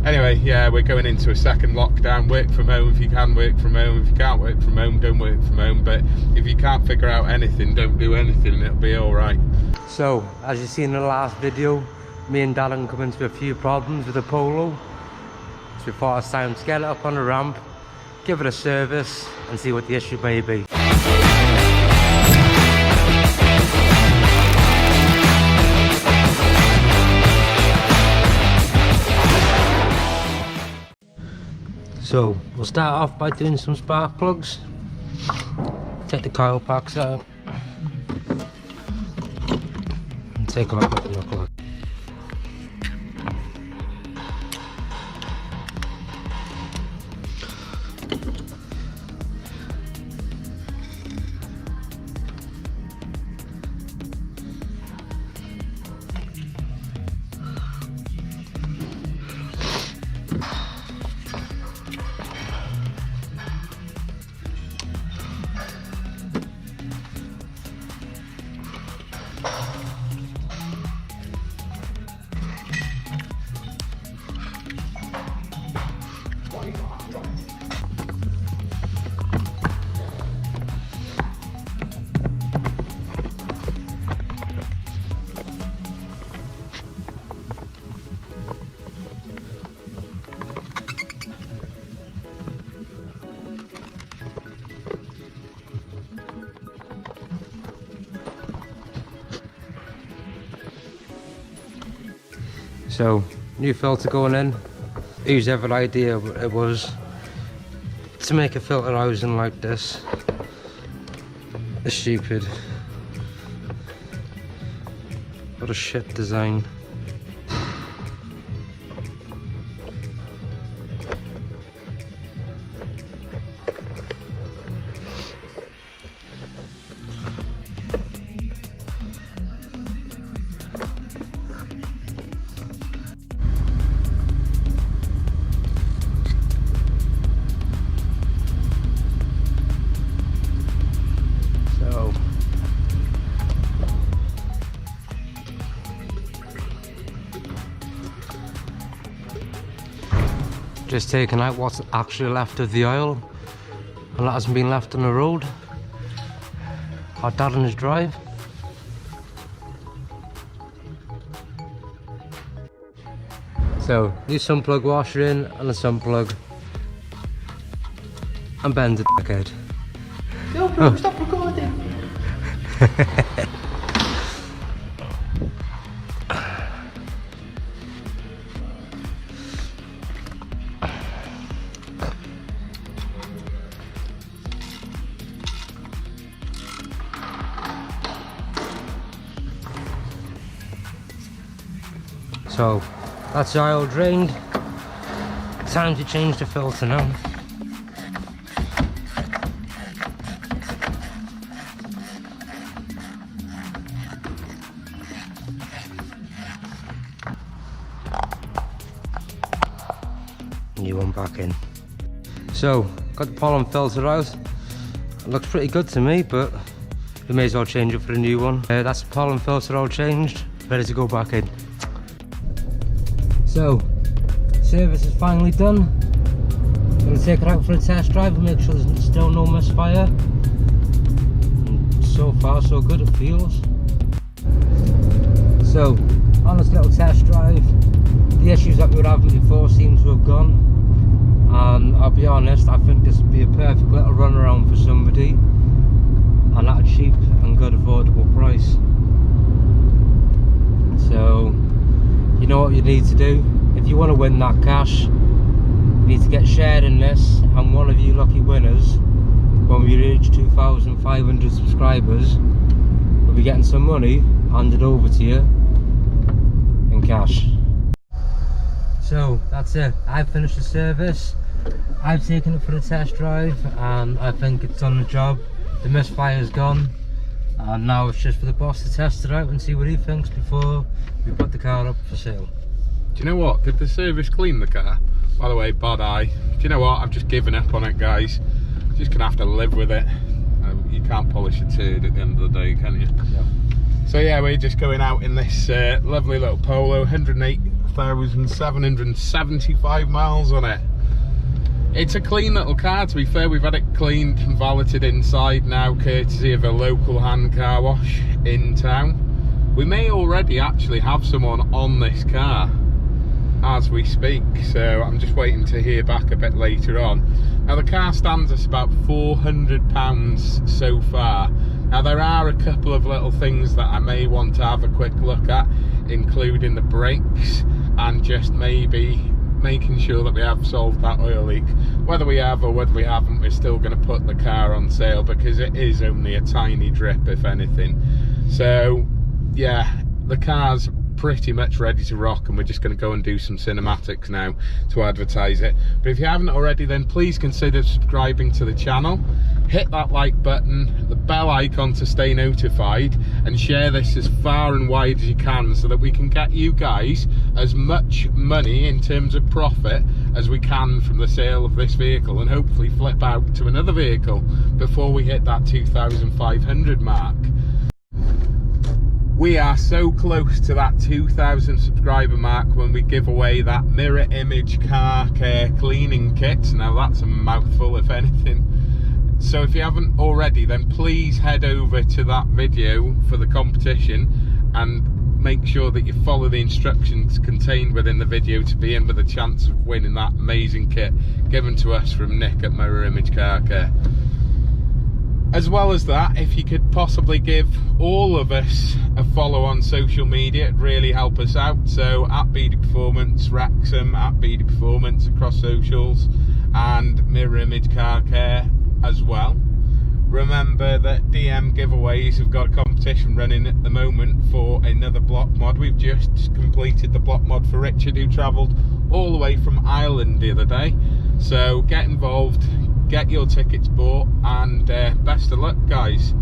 Anyway, yeah, we're going into a second lockdown. Work from home if you can, work from home. If you can't work from home, don't work from home. But if you can't figure out anything, don't do anything and it'll be alright. So, as you seen in the last video, me and Darren come into a few problems with the Polo. So we thought it's time to get it up on the ramp, give it a service and see what the issue may be. So we'll start off by doing some spark plugs. Take the coil packs out and take a look at the look like. So, new filter going in. Whose ever idea it was to make a filter housing like this? It's stupid. What a shit design. Just taking out what's actually left of the oil, and that hasn't been left on the road or Darren's drive. So, new sun plug washer in and a sun plug, and Ben's a dickhead. No, bro, stop recording. So, that's the oil drained. Time to change the filter now. New one back in. So, got the pollen filter out. It looks pretty good to me, but we may as well change it for a new one. That's the pollen filter all changed, ready to go back in. So, service is finally done. I'm going to take it out for a test drive and make sure there's still no misfire. And so far so good, it feels. So, on this little test drive, the issues that we were having before seem to have gone. And I'll be honest, I think this would be a perfect little runaround for somebody, and at a cheap and good affordable price. So, you know what you need to do. If you want to win that cash, you need to get shared in this, and one of you lucky winners, when we reach 2,500 subscribers, will be getting some money handed over to you in cash. So that's it. I've finished the service. I've taken it for a test drive and I think it's done the job. The misfire's gone, and now it's just for the boss to test it out and see what he thinks before we put the car up for sale. Do you know what? Did the service clean the car? By the way, bad eye. Do you know what? I've just given up on it, guys. Just gonna have to live with it. You can't polish a turd at the end of the day, can you? Yeah. So yeah, we're just going out in this lovely little Polo, 108,000 4,775 miles on it. It's a clean little car, to be fair. We've had it cleaned and valeted inside now, courtesy of a local hand car wash in town. We may already actually have someone on this car as we speak, so I'm just waiting to hear back a bit later on. Now the car stands us about £400 so far. Now there are a couple of little things that I may want to have a quick look at, including the brakes and just maybe making sure that we have solved that oil leak. Whether we have or whether we haven't, we're still going to put the car on sale because it is only a tiny drip, if anything. So yeah, the car's pretty much ready to rock, and we're just going to go and do some cinematics now to advertise it. But if you haven't already, then please consider subscribing to the channel, hit that like button, the bell icon to stay notified, and share this as far and wide as you can so that we can get you guys as much money in terms of profit as we can from the sale of this vehicle, and hopefully flip out to another vehicle before we hit that 2,500 mark. We are so close to that 2,000 subscriber mark when we give away that mirror image car care cleaning kit. Now that's a mouthful, if anything. So if you haven't already, then please head over to that video for the competition and make sure that you follow the instructions contained within the video to be in with a chance of winning that amazing kit given to us from Nick at Mirror Image Car Care. As well as that, if you could possibly give all of us a follow on social media, it'd really help us out. So at 𝙑𝙂 Performance, Wrexham, at 𝙑𝙂 Performance across socials, and Mirror Image Car Care as well. Remember that DM Giveaways have got a competition running at the moment for another block mod. We've just completed the block mod for Richard, who travelled all the way from Ireland the other day. So get involved, get your tickets bought, and best of luck, guys.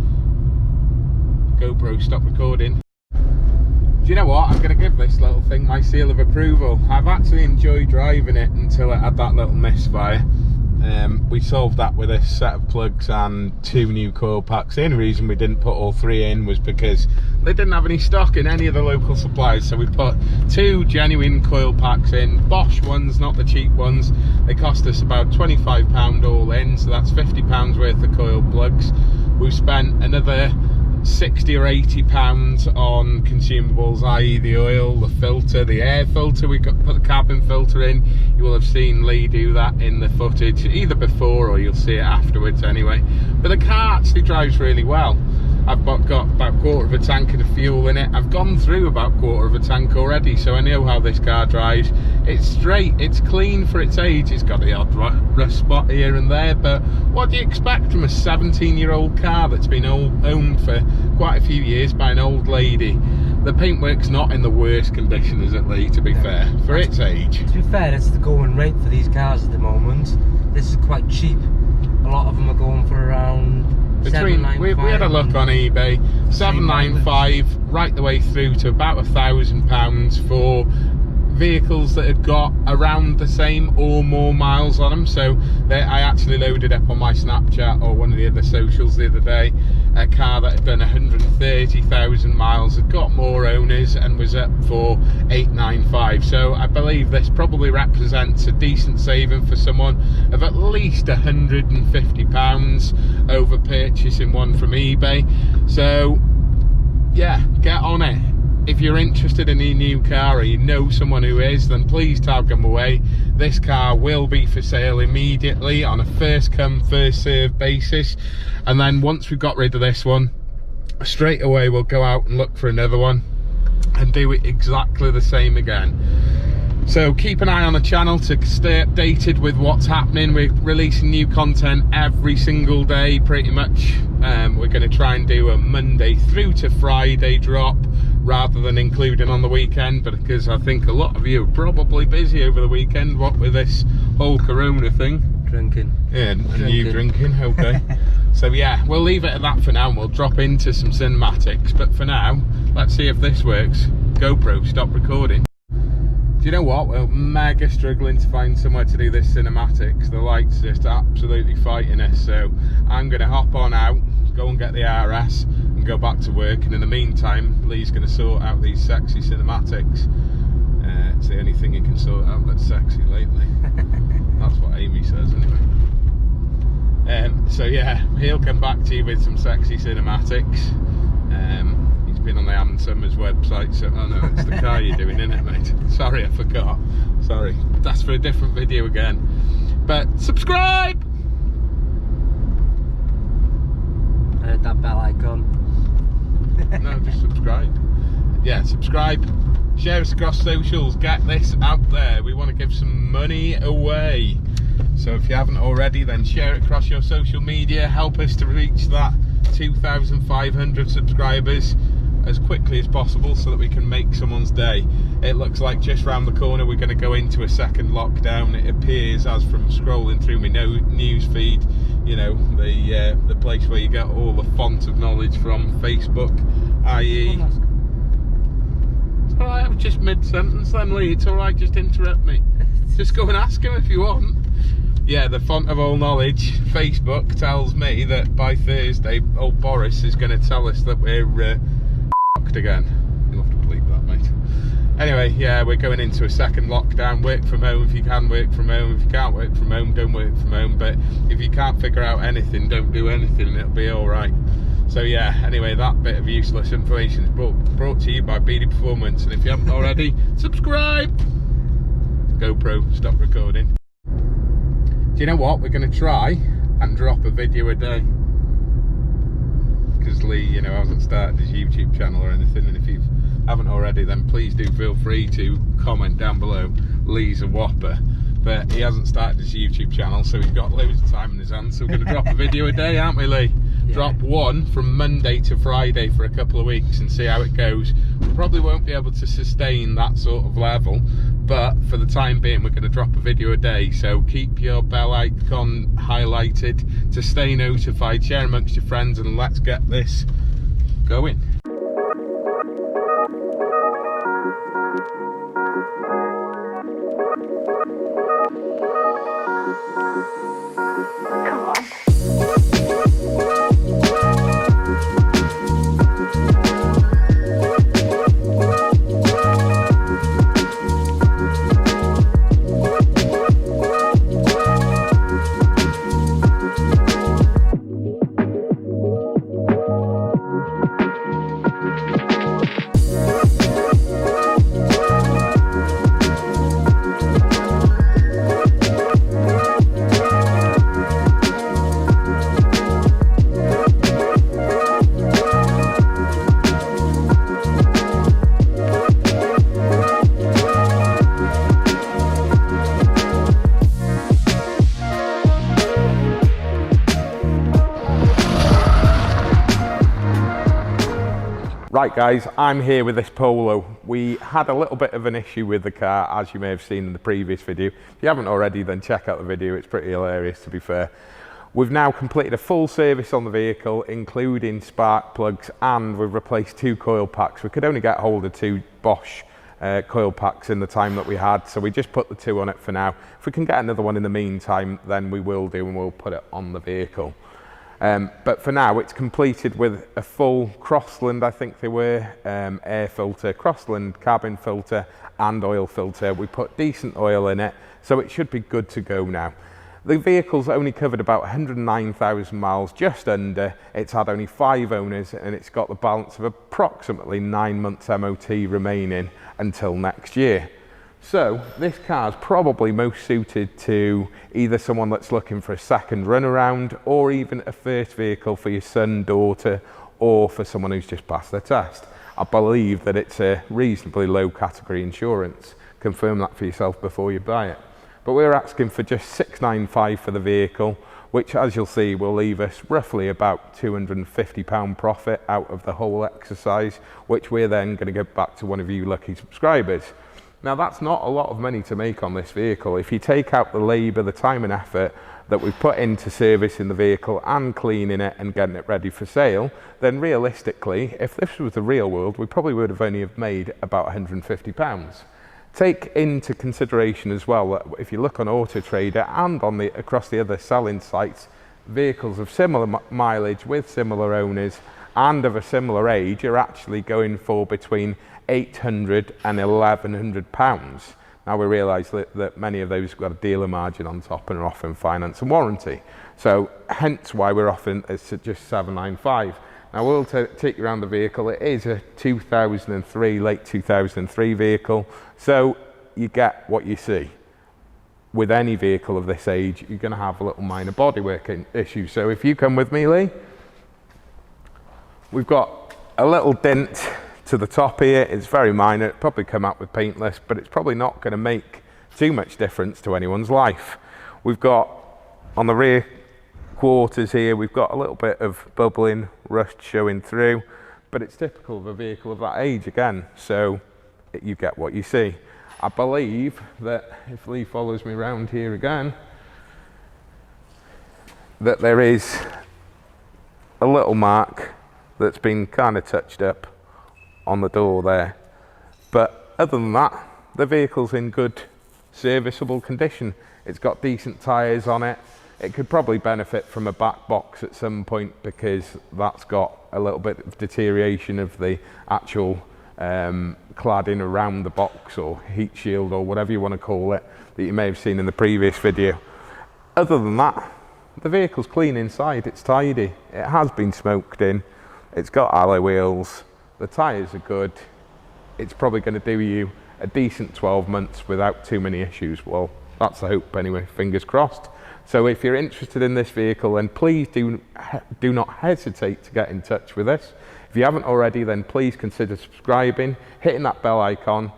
GoPro, stop recording. Do you know what? I'm going to give this little thing my seal of approval. I've actually enjoyed driving it until it had that little misfire. We solved that with a set of plugs and 2 new coil packs. The only reason we didn't put all 3 in was because they didn't have any stock in any of the local suppliers, so we put 2 genuine coil packs in, Bosch ones, not the cheap ones. They cost us about £25 all in, so that's £50 worth of coil plugs. We've spent another £60 or £80 on consumables, i.e. the oil, the filter, the air filter. We put the cabin filter in. You will have seen Lee do that in the footage, either before or you'll see it afterwards anyway. But the car actually drives really well. I've got about 1/4 of a tank of fuel in it. I've gone through about 1/4 of a tank already, so I know how this car drives. It's straight, it's clean for its age. It's got the odd rust spot here and there, but what do you expect from a 17-year-old car that's been owned for quite a few years by an old lady? The paintwork's not in the worst condition, is it, Lee, to be fair, for its age? To be fair, it's the going rate for these cars at the moment. This is quite cheap. A lot of them are going for around we had a look on eBay, 795 right the way through to about £1,000 for vehicles that had got around the same or more miles on them. So I actually loaded up on my Snapchat or one of the other socials the other day a car that had done 130,000 miles, had got more owners, and was up for 895. So I believe this probably represents a decent saving for someone of at least £150 over purchasing one from eBay. So yeah, get on it. If you're interested in a new car or you know someone who is, then please tag them away. This car will be for sale immediately on a first come first served basis, and then once we've got rid of this one, straight away we'll go out and look for another one and do it exactly the same again. So keep an eye on the channel to stay updated with what's happening. We're releasing new content every single day pretty much. We're going to try and do a Monday through to Friday drop rather than including on the weekend, but because I think a lot of you are probably busy over the weekend, what with this whole corona thing. Drinking. Yeah, and you drinking, okay. So yeah, we'll leave it at that for now and we'll drop into some cinematics. But for now, let's see if this works. GoPro, stop recording. Do you know what? We're mega struggling to find somewhere to do this cinematics. The light's just absolutely fighting us. So I'm going to hop on out, go and get the RS and go back to work. And in the meantime, Lee's going to sort out these sexy cinematics. It's the only thing you can sort out that's sexy lately. That's what Amy says anyway. So yeah, he'll come back to you with some sexy cinematics. He's been on the 𝙏𝙗𝙚 website, so oh no, it's the car you're doing, isn't it, mate? Sorry, I forgot. Sorry, that's for a different video again. But subscribe! I heard that bell icon. No, just subscribe. Yeah, subscribe. Share us across socials. Get this out there. We want to give some money away. So if you haven't already, then share it across your social media. Help us to reach that 2,500 subscribers as quickly as possible so that we can make someone's day. It looks like just round the corner we're going to go into a second lockdown. It appears, as from scrolling through my news feed, you know, the place where you get all the font of knowledge from, Facebook, i.e. It's alright, I'm just mid-sentence then, Lee. It's alright, just interrupt me. Just go and ask him if you want. Yeah, the font of all knowledge, Facebook, tells me that by Thursday, old Boris is going to tell us that we're f***ed again. You'll have to bleep that, mate. Anyway, yeah, we're going into a second lockdown. Work from home if you can work from home. If you can't work from home, don't work from home. But if you can't figure out anything, don't do anything, and it'll be alright. So yeah, anyway, that bit of useless information is brought to you by 𝙏𝙗𝙚 Performance. And if you haven't already, subscribe! GoPro, stop recording. Do you know what? We're going to try and drop a video a day. Because Lee, you know, hasn't started his YouTube channel or anything. And if you haven't already, then please do feel free to comment down below. Lee's a whopper. But he hasn't started his YouTube channel, so he's got loads of time in his hands. So we're going to drop a video a day, aren't we, Lee? Yeah. Drop one from Monday to Friday for a couple of weeks and see how it goes. We probably won't be able to sustain that sort of level, but for the time being we're going to drop a video a day. So keep your bell icon highlighted to stay notified, share amongst your friends, and let's get this going. Come on. Right guys, I'm here with this Polo. We had a little bit of an issue with the car, as you may have seen in the previous video. If you haven't already, then check out the video, it's pretty hilarious to be fair. We've now completed a full service on the vehicle, including spark plugs, and we've replaced 2 coil packs. We could only get hold of 2 Bosch coil packs in the time that we had, so we just put the 2 on it for now. If we can get another one in the meantime, then we will do, and we'll put it on the vehicle. But for now it's completed with a full Crossland, I think they were, air filter, Crossland cabin filter and oil filter. We put decent oil in it, so it should be good to go now. The vehicle's only covered about 109,000 miles, just under. It's had only 5 owners, and it's got the balance of approximately 9 months MOT remaining until next year. So this car's probably most suited to either someone that's looking for a second run around, or even a first vehicle for your son, daughter, or for someone who's just passed their test. I believe that it's a reasonably low category insurance. Confirm that for yourself before you buy it. But we're asking for just $695 for the vehicle, which, as you'll see, will leave us roughly about £250 profit out of the whole exercise, which we're then going to give back to one of you lucky subscribers. Now that's not a lot of money to make on this vehicle. If you take out the labour, the time and effort that we've put into servicing the vehicle and cleaning it and getting it ready for sale, then realistically, if this was the real world, we probably would have only have made about £150. Take into consideration as well that if you look on Auto Trader and on across the other selling sites, vehicles of similar mileage with similar owners and of a similar age are actually going for between £800 and £1,100. Now we realise that many of those have got a dealer margin on top and are offering finance and warranty. So hence why we're offering it's just 795. Now we'll take you around the vehicle. It is a 2003, late 2003 vehicle. So you get what you see. With any vehicle of this age, you're going to have a little minor bodywork issue. So if you come with me, Lee, we've got a little dent to the top here. It's very minor. It'll probably come out with paintless, but it's probably not going to make too much difference to anyone's life. We've got on the rear quarters here, we've got a little bit of bubbling rust showing through, but it's typical of a vehicle of that age again. So you get what you see. I believe that if Lee follows me around here again, that there is a little mark that's been kind of touched up on the door there. But other than that, the vehicle's in good serviceable condition. It's got decent tyres on it. It could probably benefit from a back box at some point because that's got a little bit of deterioration of the actual cladding around the box or heat shield or whatever you want to call it that you may have seen in the previous video. Other than that, the vehicle's clean inside, it's tidy, it has been smoked in, it's got alloy wheels, the tyres are good, it's probably going to do you a decent 12 months without too many issues. Well, that's the hope anyway, fingers crossed. So if you're interested in this vehicle, then please do not hesitate to get in touch with us. If you haven't already, then please consider subscribing, hitting that bell icon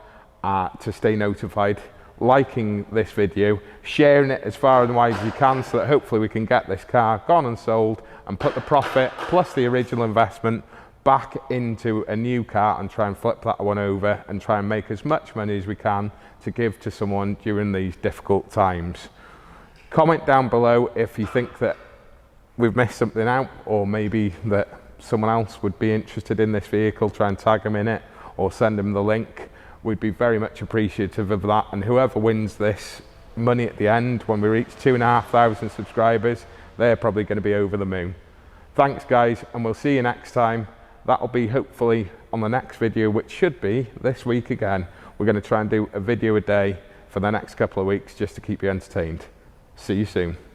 to stay notified, liking this video, sharing it as far and wide as you can so that hopefully we can get this car gone and sold and put the profit plus the original investment back into a new car and try and flip that one over and try and make as much money as we can to give to someone during these difficult times. Comment down below if you think that we've missed something out, or maybe that someone else would be interested in this vehicle. Try and tag them in it or send them the link. We'd be very much appreciative of that, and whoever wins this money at the end when we reach 2,500 subscribers, they're probably going to be over the moon. Thanks guys, and we'll see you next time. That'll be hopefully on the next video, which should be this week again. We're going to try and do a video a day for the next couple of weeks just to keep you entertained. See you soon.